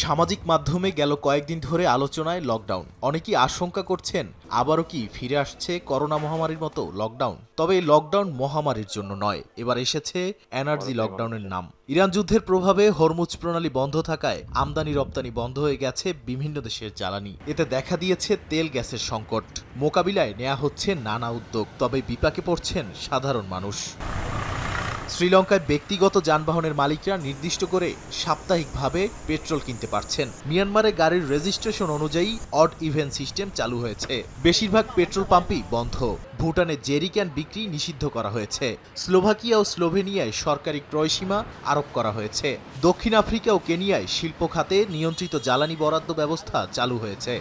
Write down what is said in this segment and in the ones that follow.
সামাজিক মাধ্যমে গেল কয়েকদিন ধরে আলোচনায় লকডাউন। অনেকেই আশঙ্কা করছেন আবারও কি ফিরে আসছে করোনা মহামারীর মতো লকডাউন। তবে এই লকডাউন মহামারীর জন্য নয়, এবার এসেছে এনার্জি লকডাউনের নাম। ইরান যুদ্ধের প্রভাবে হরমুজ প্রণালী বন্ধ থাকায় আমদানি রপ্তানি বন্ধ হয়ে গেছে বিভিন্ন দেশের জ্বালানি। এতে দেখা দিয়েছে তেল গ্যাসের সংকট। মোকাবিলায় নেওয়া হচ্ছে নানা উদ্যোগ, তবে বিপাকে পড়ছেন সাধারণ মানুষ। শ্রীলঙ্কায় ব্যক্তিগত যানবাহনের মালিকরা নির্দিষ্ট করে সাপ্তাহিকভাবে পেট্রোল কিনতে পারছেন। মিয়ানমারে গাড়ির রেজিস্ট্রেশন অনুযায়ী অড ইভেন সিস্টেম চালু হয়েছে। বেশিরভাগ পেট্রোল পাম্পই বন্ধ। ভুটানে জেরিক্যান বিক্রি নিষিদ্ধ করা হয়েছে। স্লোভাকিয়া ও স্লোভেনিয়ায় সরকারি ক্রয়সীমা আরোপ করা হয়েছে। দক্ষিণ আফ্রিকা ও কেনিয়ায় শিল্প খাতে নিয়ন্ত্রিত জ্বালানি বরাদ্দ ব্যবস্থা চালু হয়েছে।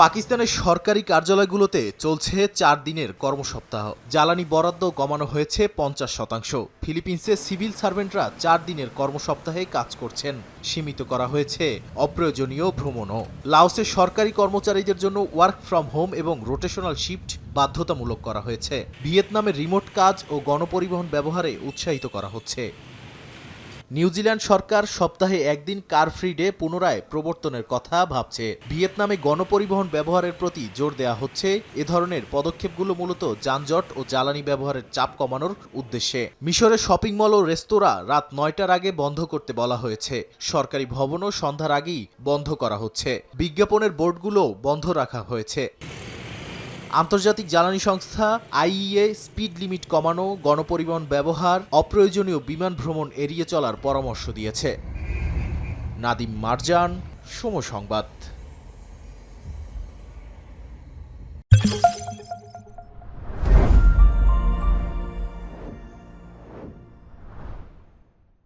পাকিস্তানের সরকারি কার্যালয়গুলোতে চলছে 4 দিনের কর্মসপ্তাহ। জ্বালানি বরাদ্দ কমানো হয়েছে 50%। ফিলিপিন্সে সিভিল সার্ভেন্টরা 4 দিনের কর্মসপ্তাহে কাজ করছেন। সীমিত করা হয়েছে অপ্রয়োজনীয় ভ্রমণও। লাওসের সরকারি কর্মচারীদের জন্য ওয়ার্ক ফ্রম হোম এবং রোটেশনাল শিফট বাধ্যতামূলক করা হয়েছে। ভিয়েতনামে রিমোট কাজ ও গণপরিবহন ব্যবহারে উৎসাহিত করা হচ্ছে। নিউজিল্যান্ড সরকার সপ্তাহে একদিন কার ফ্রি ডে পুনরায় প্রবর্তনের কথা ভাবছে। ভিয়েতনামে গণপরিবহন ব্যবহারের প্রতি জোর দেওয়া হচ্ছে। এ ধরনের পদক্ষেপগুলো মূলত যানজট ও জ্বালানি ব্যবহারের চাপ কমানোর উদ্দেশ্যে। মিশরে শপিং মল ও রেস্তোরাঁ রাত 9টার আগে বন্ধ করতে বলা হয়েছে। সরকারি ভবনও সন্ধ্যার আগেই বন্ধ করা হচ্ছে। বিজ্ঞাপনের বোর্ডগুলো বন্ধ রাখা হয়েছে। আন্তর্জাতিক জ্বালানি সংস্থা আইইএ স্পিড লিমিট কমানো, গণপরিবহন ব্যবহার, অপ্রয়োজনীয় বিমান ভ্রমণ এড়িয়ে চলার পরামর্শ দিয়েছে। নাদিম মারজান, সময় সংবাদ।